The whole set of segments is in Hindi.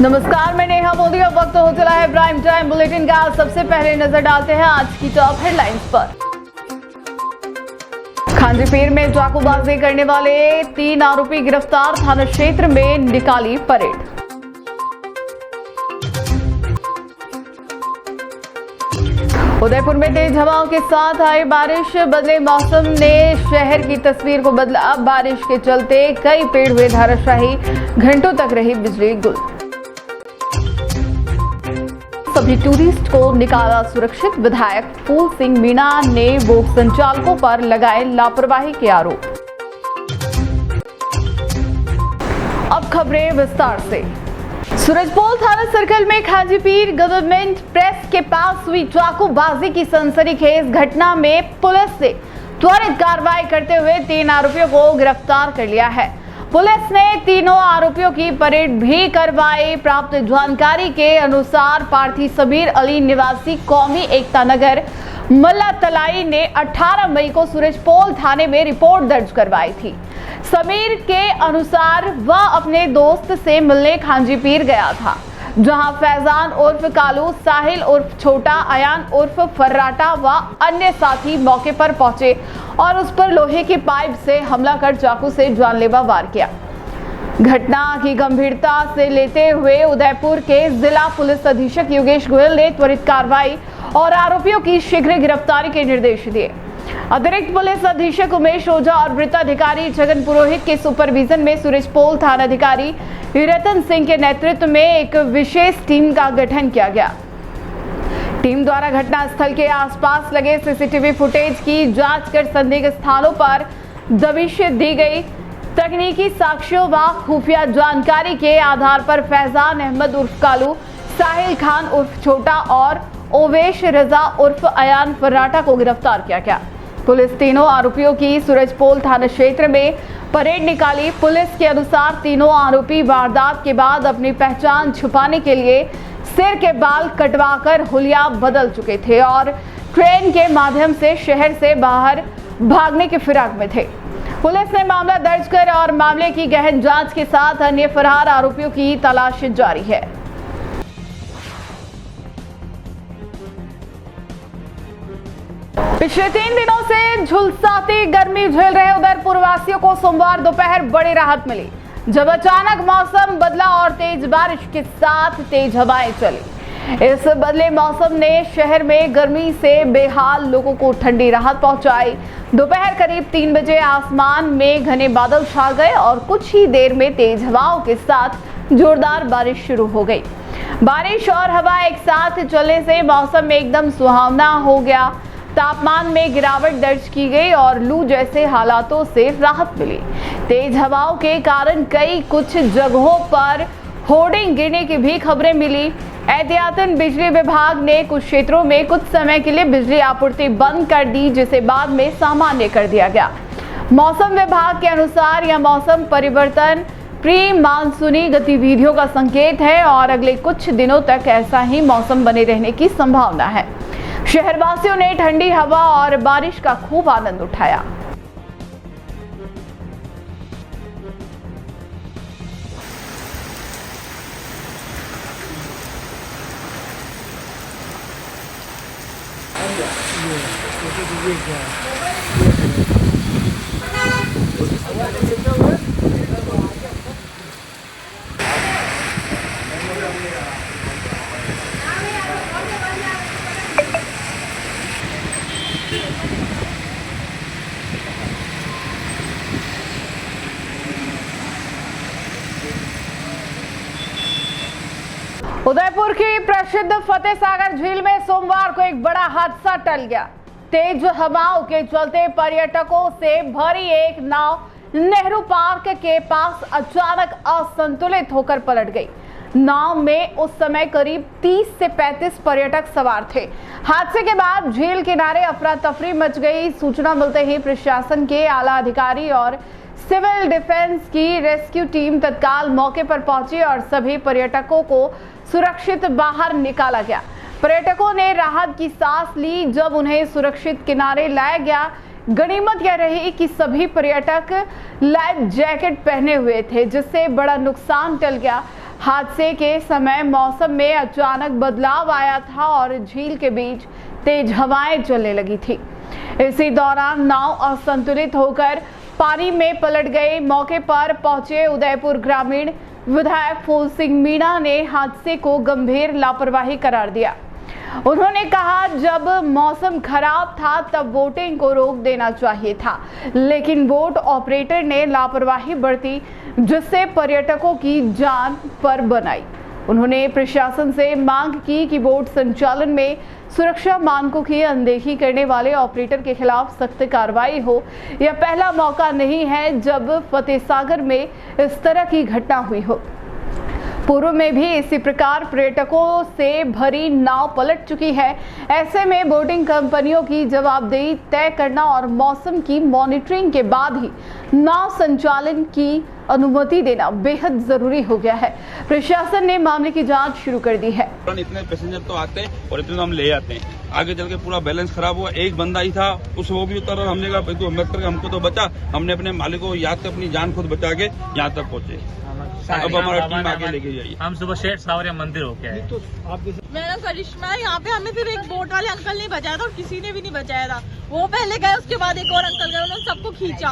नमस्कार, मैं नेहा मोदी। अब वक्त हो चला है प्राइम टाइम बुलेटिन का। सबसे पहले नजर डालते हैं आज की टॉप हेडलाइंस पर। खांजीपीर में चाकूबाजी करने वाले 3 आरोपी गिरफ्तार, थाना क्षेत्र में निकाली परेड। उदयपुर में तेज हवाओं के साथ आई बारिश, बदले मौसम ने शहर की तस्वीर को बदला। बारिश के चलते कई पेड़ हुए धराशायी, घंटों तक रही बिजली गुल। सभी टूरिस्ट को निकाला सुरक्षित, विधायक फूल सिंह मीणा ने वो संचालकों पर लगाए लापरवाही के आरोप। अब खबरें विस्तार से। सूरजपोल थाना सर्कल में खांजीपीर गवर्नमेंट प्रेस के पास हुई चाकूबाजी की सनसनीखेज घटना में पुलिस ने त्वरित कार्रवाई करते हुए 3 आरोपियों को गिरफ्तार कर लिया है। पुलिस ने तीनों आरोपियों की परेड भी करवाई। प्राप्त जानकारी के अनुसार पार्थी सबीर अली निवासी कौमी एकता नगर मल्ला तलाई ने 18 मई को सूरजपोल थाने में रिपोर्ट दर्ज करवाई थी। समीर के अनुसार वह अपने दोस्त से मिलने खांजीपीर गया था, जहां फैजान उर्फ कालू, साहिल उर्फ छोटा, अयान उर्फ फर्राटा व अन्य साथी मौके पर पहुंचे और उस पर लोहे की पाइप से हमला कर चाकू से जानलेवा वार किया। घटना की गंभीरता से लेते हुए उदयपुर के जिला पुलिस अधीक्षक योगेश गोयल ने त्वरित कार्रवाई और आरोपियों की शीघ्र गिरफ्तारी के निर्देश दिए। अतिरिक्त पुलिस अधीक्षक उमेश ओझा और वृत्ताधिकारी जगन पुरोहित के सुपरविजन में सूरजपोल थानाधिकारी रतन सिंह के नेतृत्व में एक विशेष टीम का गठन किया गया। टीम द्वारा घटनास्थल के आसपास लगे सीसीटीवी फुटेज की जांच कर संदिग्ध स्थानों पर दबिश दी गई। तकनीकी साक्ष्यों व खुफिया जानकारी के आधार पर फैजान अहमद उर्फ कालू, साहिल खान उर्फ छोटा और ओवेश रजा उर्फ अयान फर्राटा को गिरफ्तार किया गया। पुलिस तीनों आरोपियों की सूरजपोल थाना क्षेत्र में परेड निकाली। पुलिस के अनुसार तीनों आरोपी वारदात के बाद अपनी पहचान छुपाने के लिए सिर के बाल कटवाकर हुलिया बदल चुके थे और ट्रेन के माध्यम से शहर से बाहर भागने की फिराक में थे। पुलिस ने मामला दर्ज कर और मामले की गहन जांच के साथ अन्य फरार आरोपियों की तलाश जारी है। पिछले 3 दिनों से झुलसाती गर्मी झेल रहे उदयपुर वासियों को सोमवार दोपहर बड़ी राहत मिली, जब अचानक मौसम बदला और तेज बारिश के साथ तेज हवाएं चली। इस बदले मौसम ने शहर में गर्मी से बेहाल लोगों को ठंडी राहत पहुंचाई। दोपहर करीब 3 बजे आसमान में घने बादल छा गए और कुछ ही देर में तेज हवाओं के साथ जोरदार बारिश शुरू हो गई। बारिश और हवा एक साथ चलने से मौसम एकदम सुहावना हो गया। तापमान में गिरावट दर्ज की गई और लू जैसे हालातों से राहत मिली। तेज हवाओं के कारण कुछ जगहों पर होर्डिंग गिरने की भी खबरें मिली। एहतियातन बिजली विभाग ने कुछ क्षेत्रों में कुछ समय के लिए बिजली आपूर्ति बंद कर दी, जिसे बाद में सामान्य कर दिया गया। मौसम विभाग के अनुसार यह मौसम परिवर्तन प्री मानसूनी गतिविधियों का संकेत है और अगले कुछ दिनों तक ऐसा ही मौसम बने रहने की संभावना है। शहरवासियों ने ठंडी हवा और बारिश का खूब आनंद उठाया। उदयपुर की प्रसिद्ध फतेह सागर झील में सोमवार को एक बड़ा हादसा टल गया। तेज हवाओं के चलते पर्यटकों से भरी एक नाव नेहरू पार्क के पास अचानक असंतुलित होकर पलट गई। नाव में उस समय करीब 30 से 35 पर्यटक सवार थे। हादसे के बाद झील किनारे अफरा तफरी मच गई। सूचना मिलते ही प्रशासन के आला अधिकारी और सिविल डिफेंस की रेस्क्यू टीम तत्काल मौके पर पहुंची और सभी पर्यटकों को सुरक्षित बाहर निकाला गया। पर्यटकों ने राहत की सांस ली जब उन्हें सुरक्षित किनारे लाया गया। गनीमत यह रही कि सभी पर्यटक लाइफ जैकेट पहने हुए थे, जिससे बड़ा नुकसान टल गया। हादसे के समय मौसम में अचानक बदलाव आया था और झील के बीच तेज हवाएं चलने लगी थी। इसी दौरान नाव असंतुलित होकर पानी में पलट गई। मौके पर पहुंचे उदयपुर ग्रामीण विधायक फूल सिंह मीणा ने हादसे को गंभीर लापरवाही करार दिया। उन्होंने कहा, जब मौसम खराब था तब बोटिंग को रोक देना चाहिए था, लेकिन बोट ऑपरेटर ने लापरवाही बरती, जिससे पर्यटकों की जान पर बन आई। उन्होंने प्रशासन से मांग की कि बोट संचालन में सुरक्षा मानकों की अनदेखी करने वाले ऑपरेटर के खिलाफ सख्त कार्रवाई हो। यह पहला मौका नहीं है जब फतेह सागर में इस तरह की घटना हुई हो। पूर्व में भी इसी प्रकार पर्यटकों से भरी नाव पलट चुकी है। ऐसे में बोटिंग कंपनियों की जवाबदेही तय करना और मौसम की मॉनिटरिंग के बाद ही नाव संचालन की अनुमति देना बेहद जरूरी हो गया है। प्रशासन ने मामले की जांच शुरू कर दी है। इतने पैसेंजर तो आते हैं और इतने तो हम ले जाते हैं, आगे चल के पूरा बैलेंस खराब हुआ। एक बंदा ही था, उस वो भी उतर और हमने कहा तू हिम्मत करके हमको तो बचा। हमने अपने मालिक को याद से अपनी जान खुद बचा के यहाँ तक पहुँचे। अब हमारा टीम आगे लेके जाइए। हम सुबह शेर सावरिया मंदिर होके आए। मेरा करिश्मा, यहाँ पे हमें फिर एक बोट वाले अंकल ने बचाया था और किसी ने भी नहीं बचाया था। वो पहले गए, उसके बाद एक और अंकल गए, उन्होंने सबको खींचा,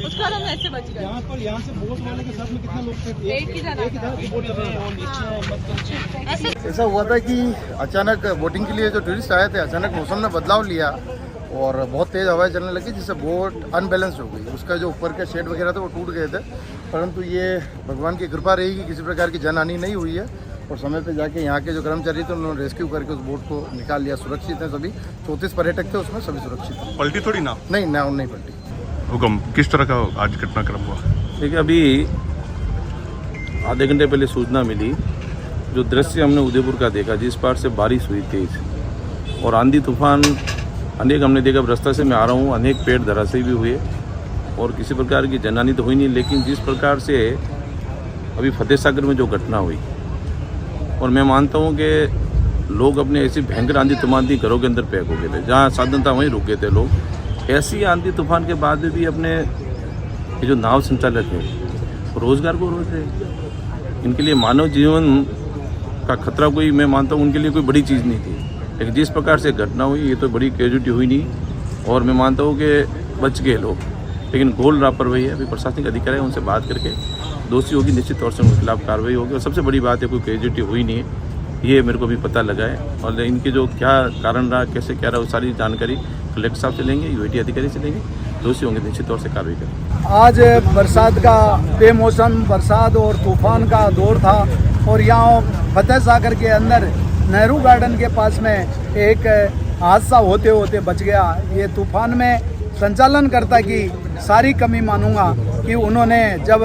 उसके बाद हम ऐसे बच गए। यहाँ से बोट वाले के साथ में कितने लोग थे? एक ही जना। ऐसा हुआ था कि अचानक बोटिंग के लिए जो टूरिस्ट आए थे, अचानक मौसम ने बदलाव लिया और बहुत तेज़ हवाएं चलने लगी, जिससे बोट अनबैलेंस हो गई। उसका जो ऊपर के शेड वगैरह थे वो टूट गए थे, परंतु ये भगवान की कृपा रही कि किसी प्रकार की जनहानि नहीं हुई है और समय पे जाके यहाँ के जो कर्मचारी थे उन्होंने रेस्क्यू करके उस बोट को निकाल लिया। सुरक्षित हैं सभी, 34 पर्यटक थे उसमें, सभी सुरक्षित हैं। पलटी थोड़ी ना? नहीं, नाव नहीं पलटी। हुक्म किस तरह का आज घटनाक्रम हुआ? देखिए, अभी आधे घंटे पहले सूचना मिली, जो दृश्य हमने उदयपुर का देखा, जिस पार से बारिश हुई तेज और आंधी तूफान अनेक हमने देखा। रास्ता से मैं आ रहा हूँ, अनेक पेड़ धराशायी भी हुए और किसी प्रकार की जनहानि तो हुई नहीं, लेकिन जिस प्रकार से अभी फतेह सागर में जो घटना हुई, और मैं मानता हूँ कि लोग अपने ऐसी भयंकर आंधी तूफान थी, घरों के अंदर पैक हो गए थे, जहाँ साधन था वहीं रुक गए थे लोग। ऐसी आंधी तूफान के बाद भी अपने ये जो नाव संचालक हैं रोजगार को रोक रहे। इनके लिए मानव जीवन का खतरा कोई, मैं मानता हूँ उनके लिए कोई बड़ी चीज़ नहीं थी, लेकिन जिस प्रकार से घटना हुई ये तो बड़ी कैजुअलिटी हुई नहीं, और मैं मानता हूँ कि बच गए लोग, लेकिन घोर लापरवाही है। अभी प्रशासनिक अधिकारी है, उनसे बात करके दोषी होगी, निश्चित तौर से उनके खिलाफ कार्रवाई होगी। और सबसे बड़ी बात है, कोई कैजुअलिटी हुई नहीं है, ये मेरे को भी पता लगा है। और इनके जो क्या कारण रहा, कैसे क्या रहा, वो सारी जानकारी कलेक्टर साहब से लेंगे, यूआईटी अधिकारी से लेंगे, दोषी होंगे निश्चित तौर से कार्रवाई करेंगे। आज बरसात का बेमौसम बरसात और तूफान का दौर था और यहाँ फतेह सागर के अंदर नेहरू गार्डन के पास में एक हादसा होते होते बच गया। ये तूफान में संचालनकर्ता की सारी कमी मानूंगा कि उन्होंने, जब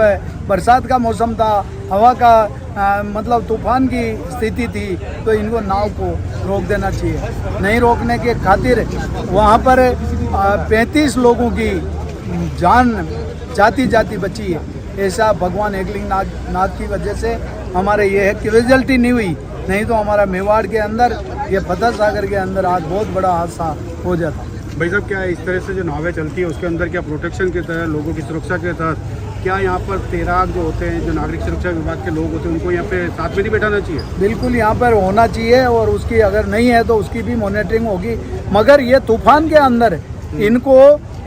बरसात का मौसम था, हवा का मतलब तूफान की स्थिति थी, तो इनको नाव को रोक देना चाहिए। नहीं रोकने के खातिर वहाँ पर 35 लोगों की जान जाती बची है। ऐसा भगवान एकलिंग नाथ की वजह से हमारे ये है कि कैजुअलिटी नहीं हुई, नहीं तो हमारा मेवाड़ के अंदर, ये फतेह सागर के अंदर आज बहुत बड़ा हादसा हो जाता। भाई साहब, क्या इस तरह से जो नावें चलती है उसके अंदर क्या प्रोटेक्शन के तहत, लोगों की सुरक्षा के तहत, क्या यहाँ पर तैराक जो होते हैं, जो नागरिक सुरक्षा विभाग के लोग होते हैं, उनको यहाँ पे साथ में नहीं बैठाना चाहिए? बिल्कुल यहाँ पर होना चाहिए, और उसकी अगर नहीं है तो उसकी भी मॉनिटरिंग होगी। मगर ये तूफान के अंदर इनको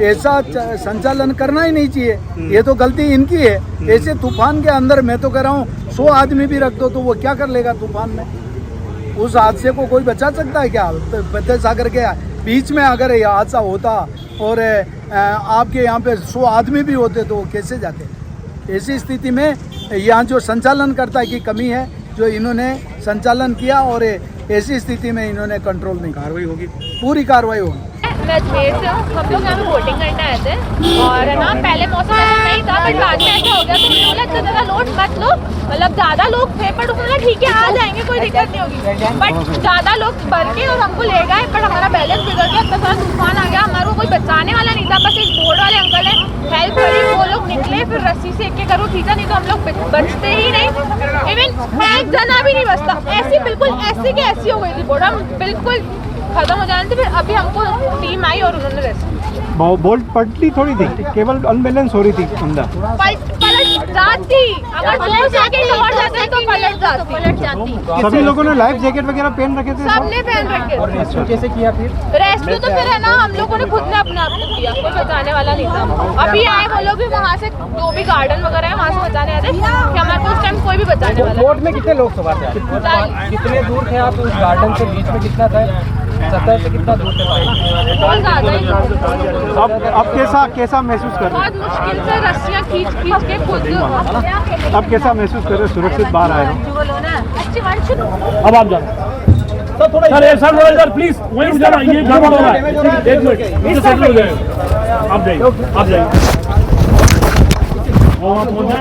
ऐसा संचालन करना ही नहीं चाहिए, ये तो गलती इनकी है। ऐसे तूफान के अंदर मैं तो कह रहा हूँ 100 आदमी भी रख दो तो वो क्या कर लेगा तूफान में? उस हादसे को कोई बचा सकता है क्या? फतेह सागर के बीच में अगर यह हादसा होता और आपके यहाँ पे 100 आदमी भी होते तो वो कैसे जाते? ऐसी स्थिति में यहाँ जो संचालनकर्ता की कमी है, जो इन्होंने संचालन किया, और ऐसी स्थिति में इन्होंने कंट्रोल नहीं, कार्रवाई होगी, पूरी कार्रवाई होगी। मैं अजमेर से हूँ। हम लोग यहाँ पे बोटिंग करने आए थे और ना पहले मौसम ऐसा नहीं था, बट बाद में ऐसा हो गया तो उन्होंने बोला इतना ज़्यादा लोड मत लो, मतलब ज़्यादा लोग थे, बट उन्होंने ठीक है आ जाएंगे, कोई दिक्कत नहीं होगी। बट ज़्यादा लोग भर के और हमको ले गए, बट हमारा बैलेंस बिगड़ गया, इतना सारा तूफान आ गया, हमारे को कोई बचाने वाला नहीं था। बस एक बोर्ड वाले अंकल ने हेल्प करी, वो लोग निकले, फिर रस्सी से एक करो खींचा, नहीं तो हम लोग बचते ही नहीं। इवन एक जना भी नहीं बचता, ऐसी बिल्कुल ऐसी की ऐसी हो गई थी बोर्ड, हम बिल्कुल खत्म हो जाने थे। फिर अभी हमको टीम आई और उन्होंने रेस्क्यू। बोल्ट पलटी थोड़ी थी, केवल अनबैलेंस हो रही थी अंदर। पलट जाती, अगर 2 सेकंड और जाते तो पलट जाती। सभी लोगों ने लाइफ जैकेट वगैरह पहन रखे थे? सबने पहन रखे थे। रेस्क्यू कैसे किया फिर? रेस्क्यू तो फिर है ना हम लोगों ने खुद ने अपने आप को किया, कोई बचाने वाला नहीं था। अभी आए वो लोग भी वहाँ से, जो भी गार्डन वगैरह है वहाँ से बचाने आए थे कि हमारे को उस टाइम कोई भी बचाने वाला। बोट में कितने लोग सवार थे? कितने दूर थे आप उस गार्डन से? बीच में कितना था? सतह से कितना दूर थे? बहुत ज्यादा ही। अब कैसा महसूस कर रहे बहुत मुश्किल से रस्सियाँ खींच के खुद। हैं? अब कैसा महसूस कर रहे हैं? सुरक्षित बाहर आए हो? अब आप जाओ सर, प्लीज वहीं जाना, ये गड़बड़ हो रहा है। 1 मिनट नीचे सेटल हो जाएगा। आप जाइए।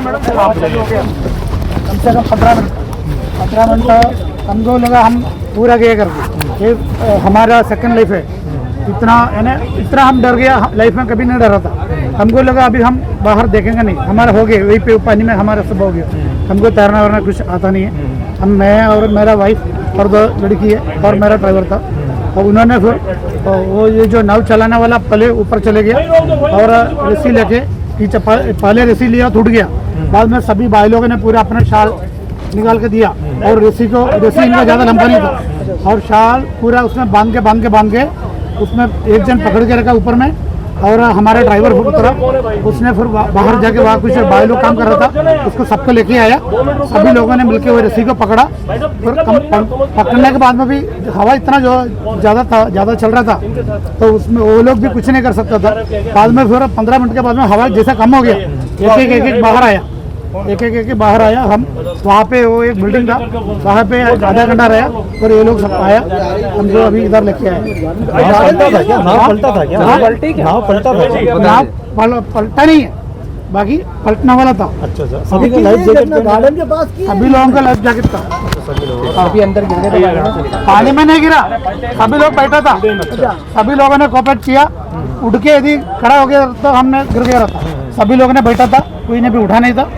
मैडम आप जाइए। कम से कम 15 मिनट हमको लगा हम पूरा गए करके। ये हमारा सेकंड लाइफ है। इतना हम डर गया, लाइफ में कभी नहीं डरा था। हमको लगा अभी हम बाहर देखेंगे नहीं, हमारा हो गया वहीं पे पानी में, हमारा सब हो गया। हमको तैरना वरना कुछ आता नहीं है। मैं और मेरा वाइफ और 2 लड़की है और मेरा ड्राइवर था। और उन्होंने फिर वो ये जो नाव चलाने वाला पहले ऊपर चले गया और रस्सी लेके पीछे, पहले रस्सी लिया, टूट गया। बाद में सभी भाई लोगों ने पूरा अपना शाल निकाल के दिया और रस्सी इनका ज़्यादा लंबा नहीं था और शाल पूरा उसमें बांध के उसमें एक जन पकड़ के रखा ऊपर में और हमारा ड्राइवर उतरा। उसने फिर बाहर जाके वहाँ कुछ भाई लोग काम कर रहा था, उसको सबको लेके आया। सभी लोगों ने मिलके वो रस्सी को पकड़ा। फिर पकड़ने के बाद में भी हवा इतना जो ज़्यादा चल रहा था तो उसमें वो लोग भी कुछ नहीं कर सकता था। बाद में फिर 15 मिनट के बाद में हवा जैसा कम हो गया, एक बाहर आया। बाहर आया। हम वहाँ पे वो एक बिल्डिंग था, वहाँ पे आधा घंटा रहा और ये लोग सब आया, हमको अभी इधर लेके आए। नाव पलटा नहीं है, बाकी पलटने वाला था। अच्छा। सभी का लाइफ जैकेट गार्डन के पास की? सभी लोगों का लाइफ जैकेट था। अभी अंदर गिर गए, पानी में नहीं गिरा, सभी लोग बैठा था। सभी लोगों ने कोऑपरेट किया, उठ के यदि खड़ा हो गया तो हमने गिर गया था। सभी लोगों ने बैठा था, कोई ने भी उठा नहीं था।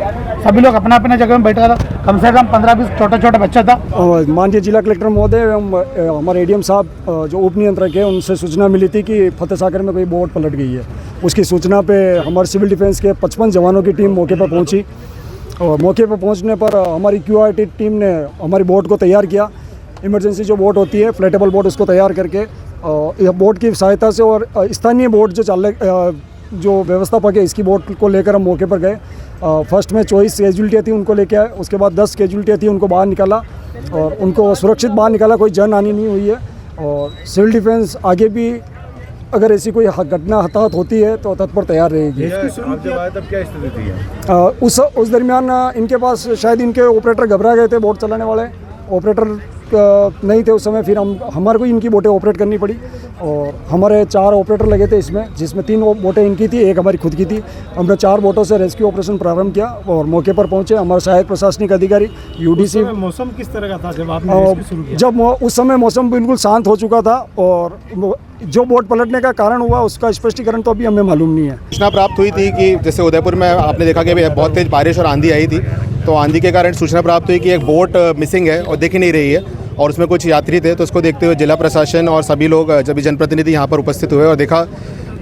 सभी लोग अपना अपना जगह में बैठा था। कम से कम 15-20 छोटा बच्चा था। माननीय जिला कलेक्टर महोदय एवं हमारे एडीएम साहब जो उप नियंत्रक है, उनसे सूचना मिली थी कि फतेह सागर में कोई बोट पलट गई है। उसकी सूचना पे हमारे सिविल डिफेंस के 55 जवानों की टीम मौके पर पहुंची और मौके पर पहुंचने पर हमारी QRT टीम ने हमारी बोट को तैयार किया। इमरजेंसी जो बोट होती है, फ्लैटेबल बोट, उसको तैयार करके यह बोट की सहायता से और स्थानीय बोट जो चालक जो व्यवस्थापक है इसकी बोट को लेकर हम मौके पर गए। फर्स्ट में 24 कैजुअल्टियाँ थी, उनको लेके आए। उसके बाद 10 कैजुअल्टियाँ थी, उनको बाहर निकाला और उनको सुरक्षित बाहर निकाला, कोई जान हानि नहीं हुई है। और सिविल डिफेंस आगे भी अगर ऐसी कोई घटना हताहत होती है तो तत्पर तैयार रहेगी। आप जब आए तब क्या स्थिति थी? उस दरमियान इनके पास शायद इनके ऑपरेटर घबरा गए थे, बोट चलाने वाले ऑपरेटर नहीं थे उस समय। फिर हमारे को इनकी बोटें ऑपरेट करनी पड़ी और हमारे 4 ऑपरेटर लगे थे इसमें, जिसमें 3 बोटें इनकी थी, 1 हमारी खुद की थी। हमने 4 बोटों से रेस्क्यू ऑपरेशन प्रारंभ किया और मौके पर पहुंचे हमारे सहायक प्रशासनिक अधिकारी UDC। मौसम किस तरह का था जब आपने रेस्क्यू शुरू किया? जब उस समय मौसम बिल्कुल शांत हो चुका था और जो बोट पलटने का कारण हुआ उसका स्पष्टीकरण तो अभी हमें मालूम नहीं है। सूचना प्राप्त हुई थी कि जैसे उदयपुर में आपने देखा कि बहुत तेज बारिश और आंधी आई थी, तो आंधी के कारण सूचना प्राप्त हुई कि एक बोट मिसिंग है और दिख नहीं रही है और उसमें कुछ यात्री थे। तो उसको देखते हुए जिला प्रशासन और सभी लोग, जब जनप्रतिनिधि यहाँ पर उपस्थित हुए और देखा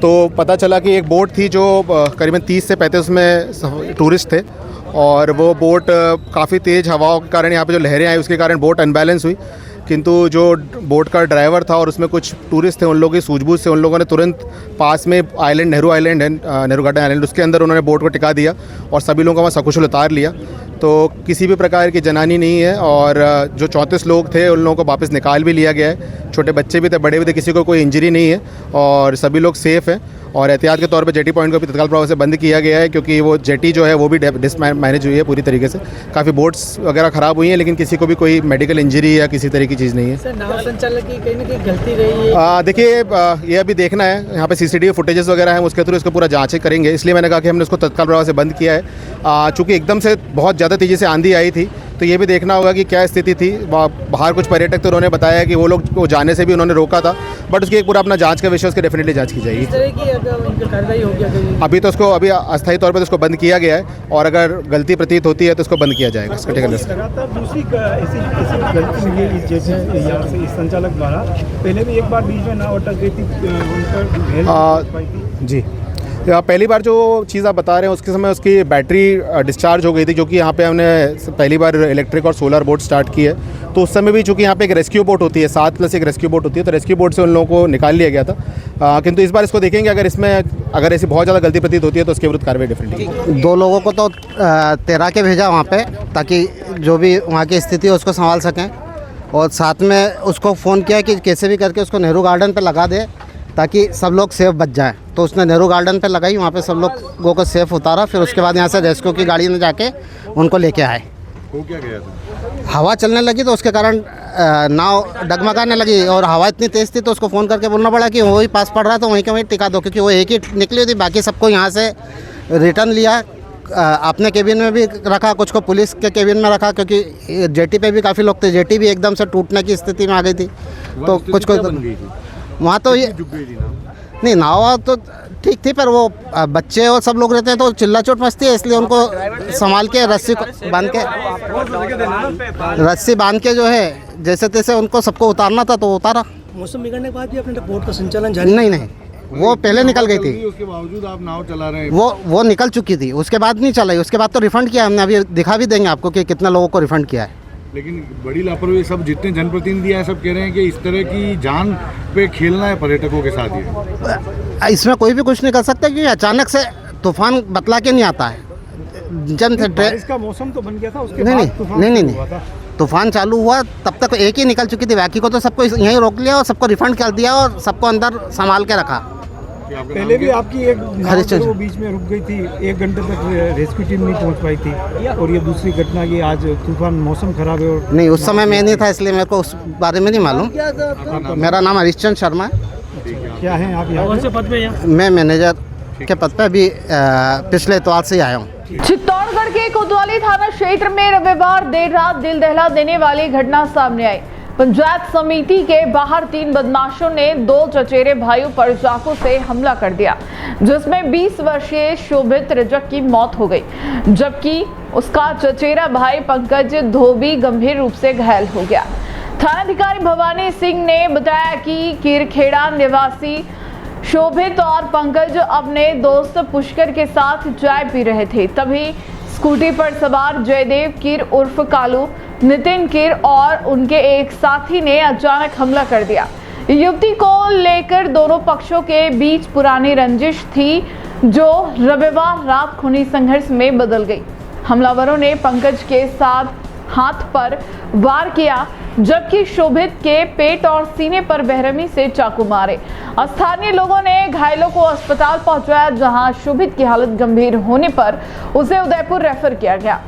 तो पता चला कि एक बोट थी जो करीबन 30 से 35 में टूरिस्ट थे और वो बोट काफ़ी तेज़ हवाओं के कारण, यहाँ पे जो लहरें आई उसके कारण बोट अनबैलेंस हुई। किंतु जो बोट का ड्राइवर था और उसमें कुछ टूरिस्ट थे, उन लोगों की सूझबूझ से उन लोगों ने तुरंत पास में आइलैंड, नेहरू आइलैंड है, नेहरू गार्डन आइलैंड, उसके अंदर उन्होंने बोट को टिका दिया और सभी लोगों को वहाँ सकुशल उतार लिया। तो किसी भी प्रकार की जनहानि नहीं है और जो 34 लोग थे उन लोगों को वापस निकाल भी लिया गया है। छोटे बच्चे भी थे, बड़े भी थे, किसी को कोई इंजरी नहीं है और सभी लोग सेफ़ हैं। और एहतियात के तौर पे जेटी पॉइंट को भी तत्काल प्रभाव से बंद किया गया है, क्योंकि वो जेटी जो है वो भी डिसमैनेज हुई है पूरी तरीके से। काफ़ी बोट्स वगैरह ख़राब हुई हैं, लेकिन किसी को भी कोई मेडिकल इंजरी या किसी तरह की चीज़ नहीं है। सर, नाव संचालक की कहीं ना कहीं गलती रही है? देखिए, ये अभी देखना है, यहाँ पे CCTV फुटेजेस वगैरह हैं, उसके थ्रू इसको पूरा जाँच करेंगे। इसलिए मैंने कहा कि हमने उसको तत्काल प्रभाव से बंद किया है। चूँकि एकदम से बहुत ज़्यादा तेज़ी से आंधी आई थी, तो ये भी देखना होगा कि क्या स्थिति थी। बाहर कुछ पर्यटक तो उन्होंने बताया कि वो लोग को जाने से भी उन्होंने रोका था, बट उसकी एक पूरा अपना जांच का विषय, उसकी डेफिनेटली जांच की जाएगी। इस तरह की अगर कार्रवाई हो गया अभी तो उसको अभी अस्थायी तौर पर तो उसको बंद किया गया है और अगर गलती प्रतीत होती है तो उसको बंद किया जाएगा। इसका ठीक है। दूसरी ऐसी गलती हुई है जैसे यहाँ से इस संचालक द्वारा, पहले भी एक बार बीच में नाव अटक गई थी, जी पहली बार जो चीज़ आप बता रहे हैं उसके समय उसकी बैटरी डिस्चार्ज हो गई थी, जो कि यहाँ पे हमने पहली बार इलेक्ट्रिक और सोलर बोट स्टार्ट की है। तो उस समय भी चूँकि यहाँ पे एक रेस्क्यू बोट होती है, 7+ एक रेस्क्यू बोट होती है, तो रेस्क्यू बोट से उन लोगों को निकाल लिया गया था। किंतु इस बार इसको देखेंगे, अगर ऐसी बहुत ज़्यादा गलती प्रतीत होती है तो उसके विरुद्ध कार्रवाई डिफरेंट होगी। 2 लोगों को तो तैरा के भेजा वहाँ पे, ताकि जो भी वहाँ की स्थिति है उसको संभाल सकें, और साथ में उसको फ़ोन किया कि कैसे भी करके उसको नेहरू गार्डन पे लगा दे ताकि सब लोग सेफ बच जाएं। तो उसने नेहरू गार्डन पे लगाई, वहाँ पे सब लोगों को सेफ उतारा, फिर उसके बाद यहाँ से रेस्क्यू की गाड़ी में जाके उनको लेके आए। हो क्या गया था? हवा चलने लगी तो उसके कारण नाव डगमगाने लगी, और हवा इतनी तेज़ थी तो उसको फ़ोन करके बोलना पड़ा कि वही पास पड़ रहा है तो वहीं के वहीं टिका दो, क्योंकि वो एक ही निकली थी, बाकी सबको यहाँ से रिटर्न लिया। अपने केबिन में भी रखा, कुछ को पुलिस के केबिन में रखा, क्योंकि जेटी पे भी काफ़ी लोग थे, जेटी भी एकदम से टूटने की स्थिति में आ गई थी। तो कुछ को वहाँ तो ये नहीं, नाव तो ठीक थी, पर वो बच्चे और सब लोग रहते हैं तो चिल्ला चोट मस्ती है, इसलिए उनको संभाल के रस्सी बांध के जो है जैसे तैसे उनको सबको उतारना था तो उतारा। मौसम बिगड़ने के बाद भी अपने बोट का संचालन जारी? नहीं, वो पहले निकल गई थी। उसके बावजूद आप नाव चला रहे हैं? वो निकल चुकी थी, उसके बाद नहीं चलाई। उसके बाद तो रिफंड किया हमने, अभी दिखा भी देंगे आपको कि कितना लोगों को रिफंड किया है। लेकिन बड़ी लापरवाही, सब जितने जनप्रतिनिधि हैं सब कह रहे हैं कि इस तरह की जान पे खेलना है पर्यटकों के साथ ही। इसमें कोई भी कुछ नहीं कर सकता, क्योंकि अचानक से तूफान बतला के नहीं आता है। इसका मौसम तो बन गया था, उसके नहीं, तूफान चालू हुआ तब तक एक ही निकल चुकी थी, बाकी को तो सबको यहीं रोक लिया और सबको रिफंड कर दिया और सबको अंदर संभाल के रखा। पहले भी आपकी एक नाव वो बीच में रुक गई थी, 1 घंटे तक रेस्क्यू टीम नहीं पहुंच पाई थी, और ये दूसरी घटना की आज तूफान, मौसम खराब है। और नहीं, उस समय मैं नहीं था, इसलिए मेरे को उस बारे में नहीं मालूम। मेरा नाम हरीशचंद शर्मा है। क्या है आप यहाँ कौन से पद पे हैं? मैं मैनेजर के पद पे अभी पिछले इतवार से ही आया हूँ। चित्तौड़गढ़ के कोतवाली थाना क्षेत्र में रविवार देर रात दिल दहला देने वाली घटना सामने आई। पंचायत समिति के बाहर 3 बदमाशों ने 2 चचेरे भाइयों पर चाकू से हमला कर दिया, जिसमें 20 वर्षीय शोभित रजक की मौत हो गई, जबकि उसका चचेरा भाई पंकज धोबी गंभीर रूप से घायल हो गया। थानाधिकारी भवानी सिंह ने बताया कि कीरखेड़ा निवासी शोभित और पंकज अपने दोस्त पुष्कर के साथ चाय पी रहे थे, तभी स्कूटी पर सवार जयदेव कीर उर्फ कालू, नितिन कीर और उनके एक साथी ने अचानक हमला कर दिया। युवती को लेकर दोनों पक्षों के बीच पुरानी रंजिश थी, जो रविवार रात खूनी संघर्ष में बदल गई। हमलावरों ने पंकज के साथ हाथ पर वार किया, जबकि शोभित के पेट और सीने पर बेरहमी से चाकू मारे। स्थानीय लोगों ने घायलों को अस्पताल पहुंचाया, जहां शोभित की हालत गंभीर होने पर उसे उदयपुर रेफर किया गया,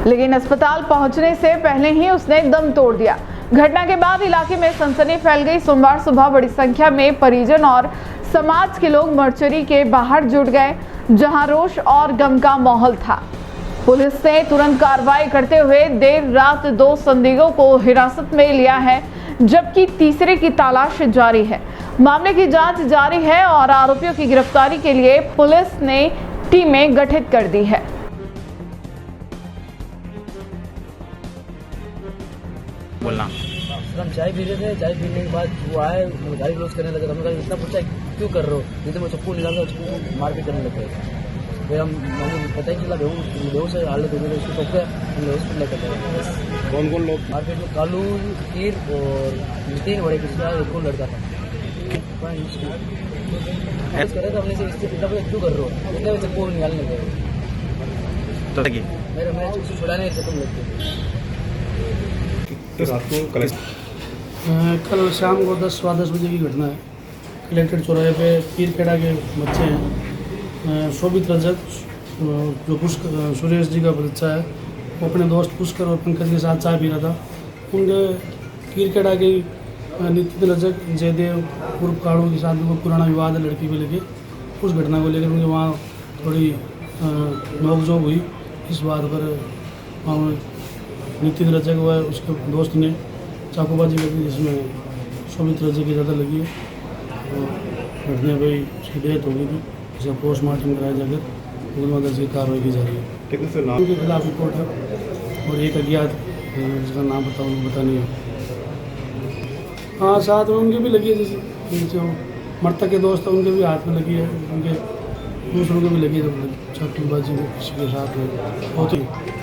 लेकिन अस्पताल पहुंचने से पहले ही उसने दम तोड़ दिया। घटना के बाद इलाके में सनसनी फैल गई। सोमवार सुबह बड़ी संख्या में परिजन और समाज के लोग मर्चरी के बाहर जुट गए, जहां रोष और गम का माहौल था। पुलिस ने तुरंत कार्रवाई करते हुए देर रात 2 संदिग्धों को हिरासत में लिया है, जबकि तीसरे की तलाश जारी है। मामले की जांच जारी है और आरोपियों की गिरफ्तारी के लिए पुलिस ने टीमें गठित कर दी है। बोलना हम चाय पी रहे थे, चाय पीने के बाद वो आए, गाड़ी क्लोज करने लगे। हमने कहा इतना पूछा क्यों कर रहे हो, नहीं तो मैं चप्पू निकाल कर उसको मारपीट करने लगे। फिर हमें पता ही चला बेहोश से हालत हो गई, उसको पकड़े हमने हॉस्पिटल लेकर गए। कौन लोग मारपीट में कालू, कीर और नितिन, बड़े किसी एक लड़का था। करे तो हमने से क्यों कर रहे हो, इसलिए चप्पू निकालने गए। मेरे उसको छुड़ाने से तुम लगते। कल शाम को 10-10 बजे की घटना है। कलेक्टर चौराहे पे कीरखेड़ा के बच्चे हैं, शोभित रजक जो पुष्कर सुरेश जी का बच्चा है, वो अपने दोस्त पुष्कर और पंकज के साथ चाय पी रहा था। उनके कीरखेड़ा के नितिन रजक जयदेव उर्फ काड़ू के साथ उनको पुराना विवाद है लड़की को लेके। उस घटना को लेकर उनके वहाँ थोड़ी नोकझोंक हुई। इस बात पर नितिन रजक व उसके दोस्त ने चाकूबाजी कर दी, जिसमें शोभित रजक की ज़्यादा लगी है। घटना पर उसकी डेथ हो गई थी, जिसका पोस्टमार्टम कराया जाकर मुकदमा दर्ज की कार्रवाई की जा रही है। उनके खिलाफ रिपोर्ट है और एक अज्ञात जिसका नाम पता नहीं है। हाँ, साथ में उनकी भी लगी है, जैसे मृतक के दोस्त हैं उनके भी हाथ में लगी है, उनके दूसरों को भी लगी है छापेबाजी में किसी के साथ में होती है।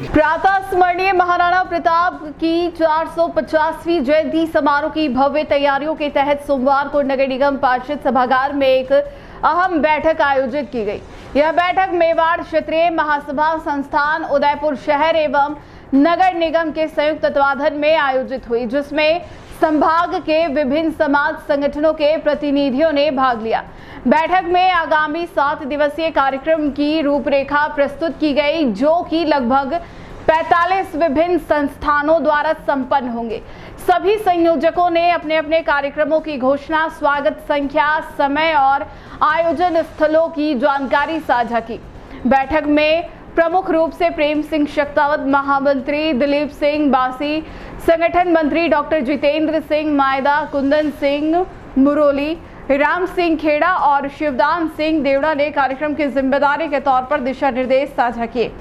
प्रातः स्मरणीय महाराणा प्रताप की 450वीं जयंती समारोह की भव्य तैयारियों के तहत सोमवार को नगर निगम पार्षद सभागार में एक अहम बैठक आयोजित की गई। यह बैठक मेवाड़ क्षेत्रीय महासभा संस्थान उदयपुर शहर एवं नगर निगम के संयुक्त तत्वाधान में आयोजित हुई, जिसमें संभाग के विभिन्न समाज संगठनों के प्रतिनिधियों ने भाग लिया। बैठक में आगामी 7 दिवसीय कार्यक्रम की रूपरेखा प्रस्तुत की गई, जो कि लगभग 45 विभिन्न संस्थानों द्वारा संपन्न होंगे। सभी संयोजकों ने अपने अपने कार्यक्रमों की घोषणा, स्वागत संख्या, समय और आयोजन स्थलों की जानकारी साझा की। बैठक में प्रमुख रूप से प्रेम सिंह शेखावत, महामंत्री दिलीप सिंह बासी, संगठन मंत्री डॉक्टर जितेंद्र सिंह मायदा, कुंदन सिंह मुरोली, राम सिंह खेड़ा और शिवदान सिंह देवड़ा ने कार्यक्रम की जिम्मेदारी के तौर पर दिशा निर्देश साझा किए।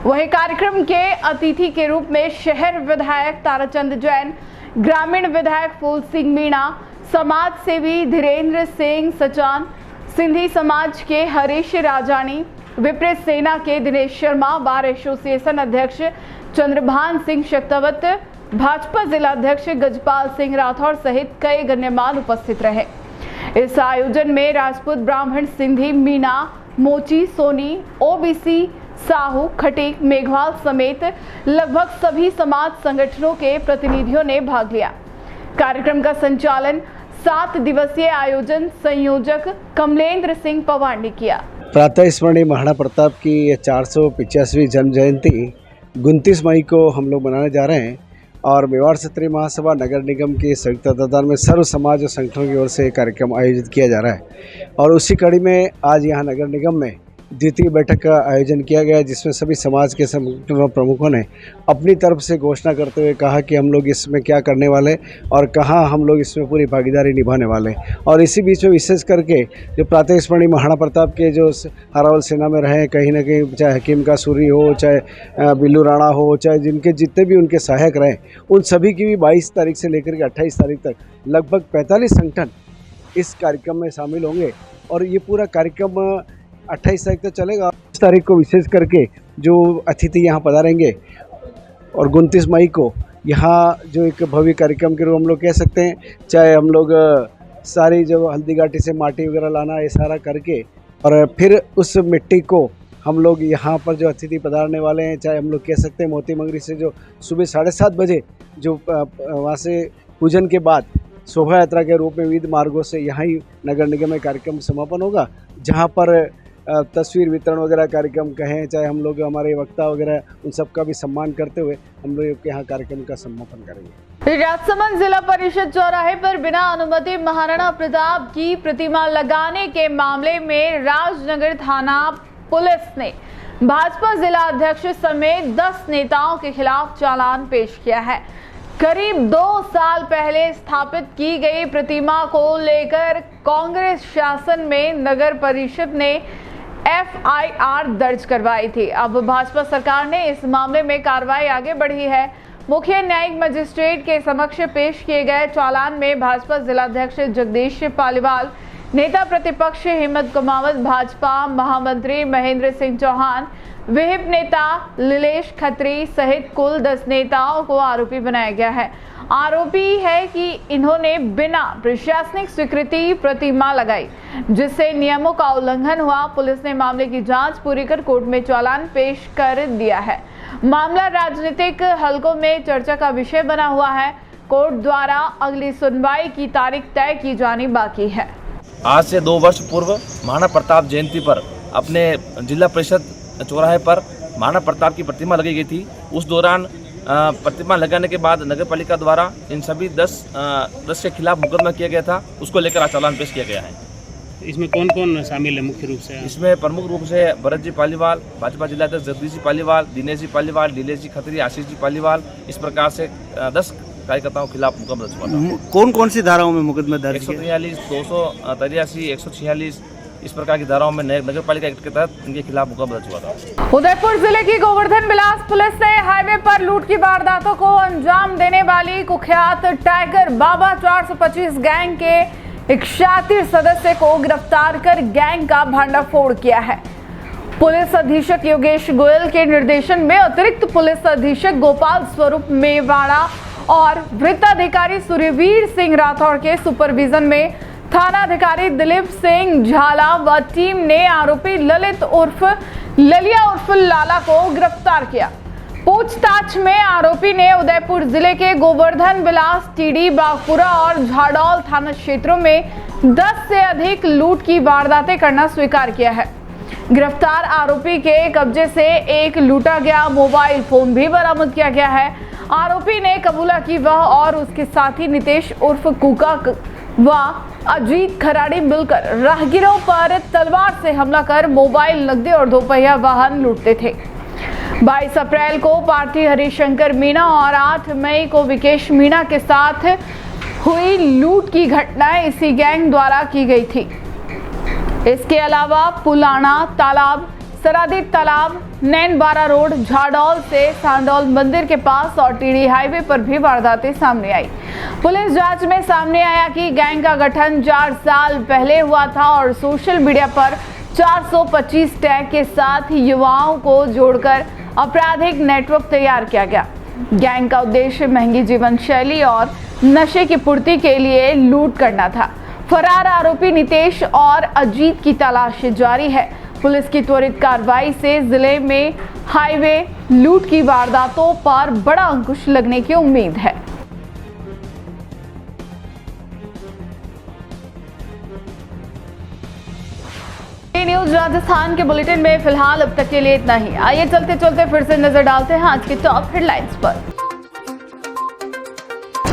वहीं कार्यक्रम के अतिथि के रूप में शहर विधायक ताराचंद जैन, ग्रामीण विधायक फूल सिंह मीणा, समाज सेवी धीरेन्द्र सिंह सचान, सिंधी समाज के हरीश राजानी, विप्र सेना के दिनेश शर्मा, बार एसोसिएशन अध्यक्ष चंद्रभान सिंह शेखावत, भाजपा जिला अध्यक्ष गजपाल सिंह राठौर सहित कई गण्यमान्य उपस्थित रहे। इस आयोजन में राजपूत, ब्राह्मण, सिंधी, मीणा, मोची, सोनी, ओबीसी, साहू, खटीक, मेघवाल समेत लगभग सभी समाज संगठनों के प्रतिनिधियों ने भाग लिया। कार्यक्रम का संचालन 7 दिवसीय आयोजन संयोजक कमलेंद्र सिंह पवार ने किया। प्रातः स्मरणीय महाराणा प्रताप की 450वीं जन्म जयंती 29 मई को हम लोग मनाने जा रहे हैं और मेवाड़ क्षेत्रीय महासभा नगर निगम के संयुक्त तत्वाधान में सर्व समाज और संगठनों की ओर से कार्यक्रम आयोजित किया जा रहा है और उसी कड़ी में आज यहाँ नगर निगम में द्वितीय बैठक का आयोजन किया गया, जिसमें सभी समाज के संगठनों प्रमुखों ने अपनी तरफ से घोषणा करते हुए कहा कि हम लोग इसमें क्या करने वाले और कहाँ हम लोग इसमें पूरी भागीदारी निभाने वाले। और इसी बीच में विशेष करके जो प्रातः स्मरणीय महाराणा प्रताप के जो हरावल सेना में रहे, कहीं ना कहीं चाहे हकीम का सूरी हो, चाहे बिल्लू राणा हो, चाहे जिनके जितने भी उनके सहायक रहे, उन सभी की भी 22 तारीख से लेकर के 28 तारीख तक लगभग 45 संगठन इस कार्यक्रम में शामिल होंगे और ये पूरा कार्यक्रम 28 तारीख तक चलेगा। इस तारीख को विशेष करके जो अतिथि यहाँ पधारेंगे और 29 मई को यहाँ जो एक भव्य कार्यक्रम के रूप हम लोग कह सकते हैं, चाहे हम लोग सारी जो हल्दी घाटी से माटी वगैरह लाना ये सारा करके और फिर उस मिट्टी को हम लोग यहाँ पर जो अतिथि पधारने वाले हैं, चाहे हम लोग कह सकते हैं मोती मंगरी से जो सुबह 7:30 बजे जो वहाँ से पूजन के बाद शोभा यात्रा के रूप में विविध मार्गों से यहाँ ही नगर निगम में कार्यक्रम समापन होगा, जहाँ पर तस्वीर वितरण वगैरह कार्यक्रम कहें, चाहे हम लोग हमारे वक्ता वगैरह उन सब का भी सम्मान करते हुए हम लोग यहाँ कार्यक्रम का समापन करेंगे। राजसमंद जिला परिषद चौराहे पर बिना अनुमति महाराणा प्रताप की प्रतिमा लगाने के मामले में राजनगर थाना पुलिस ने भाजपा जिला अध्यक्ष समेत 10 नेताओं के खिलाफ चालान पेश किया है। करीब 2 साल पहले स्थापित की गई प्रतिमा को लेकर कांग्रेस शासन में नगर परिषद ने FIR दर्ज करवाई थी। अब भाजपा सरकार ने इस मामले में कार्रवाई आगे बढ़ी है। मुख्य न्यायिक मजिस्ट्रेट के समक्ष पेश किए गए चालान में भाजपा जिलाध्यक्ष जगदीश पालीवाल, नेता प्रतिपक्ष हिम्मत कुमावत, भाजपा महामंत्री महेंद्र सिंह चौहान, विहिप नेता लीलेश खत्री सहित कुल 10 नेताओं को आरोपी बनाया गया है। आरोपी है कि इन्होंने बिना प्रशासनिक स्वीकृति प्रतिमा लगाई, जिससे नियमों का उल्लंघन हुआ। पुलिस ने मामले की जांच पूरी कर कोर्ट में चालान पेश कर दिया है। मामला राजनीतिक हलकों में चर्चा का विषय बना हुआ है। कोर्ट द्वारा अगली सुनवाई की तारीख तय की जानी बाकी है। आज से 2 वर्ष पूर्व महाराणा प्रताप जयंती पर अपने जिला परिषद चौराहे पर महाराणा प्रताप की प्रतिमा लगाई गई थी। उस दौरान प्रतिमा लगाने के बाद नगर पालिका द्वारा इन सभी 10 के खिलाफ मुकदमा किया गया था, उसको लेकर आज चालान पेश किया गया है। इसमें कौन कौन शामिल है मुख्य रूप से? इसमें प्रमुख रूप से भरत जी पालीवाल, भाजपा जिलाध्यक्ष जगदीश जी पालीवाल, दिनेश जी पालीवाल, लीलेश जी खत्री, आशीष जी पालीवाल, इस प्रकार से 10 कार्यकर्ताओं के खिलाफ मुकदमा दर्ज हुआ था। कौन कौन सी धाराओं में मुकदमा दर्ज? 143, 283, 146 इस प्रकार की धाराओं में नगर पालिका एक्ट के तहत इनके खिलाफ मुकदमा दर्ज हुआ था। उदयपुर जिले की गोवर्धन बिलास पुलिस ने हाईवे पर लूट की वारदातों को अंजाम देने वाली कुख्यात टाइगर बाबा 425 गैंग के एक शातिर सदस्य को गिरफ्तार कर गैंग का भंडाफोड़ किया है। पुलिस अधीक्षक योगेश गोयल के निर्देशन में अतिरिक्त पुलिस अधीक्षक गोपाल स्वरूप मेवाड़ा और वृत्ताधिकारी सूर्यवीर सिंह राठौड़ के सुपरविजन में थाना अधिकारी दिलीप सिंह झाला व टीम ने आरोपी ललित उर्फ ललिया उर्फ लाला को गिरफ्तार किया। पूछताछ में आरोपी ने उदयपुर जिले के गोवर्धन विलास, टीडी, बागपुरा और झाडौल थाना क्षेत्रों में 10 से अधिक लूट की वारदातें करना स्वीकार किया है। गिरफ्तार आरोपी के कब्जे से एक लूटा गया मोबाइल फोन भी बरामद किया गया है। आरोपी ने कबूला कि वह और उसके साथी नितेश उर्फ कुका व अजीत खराड़ी मिलकर राहगीरों पर तलवार से हमला कर मोबाइल, नकदी और दोपहिया वाहन लूटते थे। 22 अप्रैल को पार्थी हरिशंकर मीणा और 8 मई को विकेश मीणा के साथ हुई लूट की घटनाएं इसी गैंग द्वारा की गई थी। इसके अलावा पुलाना तालाब, सरादी तालाब, नैनबारा रोड, झाडौल से सांडौल मंदिर के पास और टीडी हाईवे पर भी वारदातें सामने आई। पुलिस जांच में सामने आया कि गैंग का गठन 4 साल पहले हुआ था और सोशल मीडिया पर 425 टैग के साथ युवाओं को जोड़कर आपराधिक नेटवर्क तैयार किया गया। गैंग का उद्देश्य महंगी जीवन शैली और नशे की पूर्ति के लिए लूट करना था। फरार आरोपी नितेश और अजीत की तलाश जारी है। पुलिस की त्वरित कार्रवाई से जिले में हाईवे लूट की वारदातों पर बड़ा अंकुश लगने की उम्मीद है। न्यूज राजस्थान के बुलेटिन में फिलहाल अब तक के लिए इतना ही। आइए चलते चलते फिर से नजर डालते हैं आज के टॉप हेडलाइंस पर।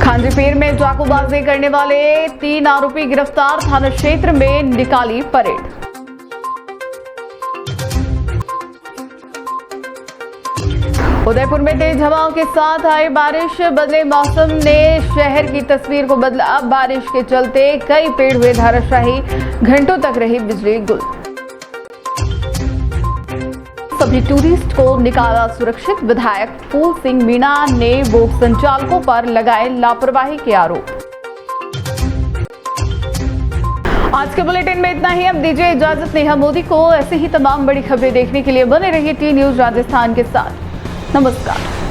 खांजीपीर में चाकूबाजी करने वाले 3 आरोपी गिरफ्तार, थाना क्षेत्र में निकाली परेड। उदयपुर में तेज हवाओं के साथ आई बारिश, बदले मौसम ने शहर की तस्वीर को बदला। बारिश के चलते कई पेड़ हुए धराशायी, घंटों तक रही बिजली गुल। सभी टूरिस्ट को निकाला सुरक्षित, विधायक फूल सिंह मीणा ने बोट संचालकों पर लगाए लापरवाही के आरोप। आज के बुलेटिन में इतना ही। अब दीजिए इजाजत नेहा मोदी को। ऐसे ही तमाम बड़ी खबरें देखने के लिए बने रहिए टी न्यूज राजस्थान के साथ। नमस्कार।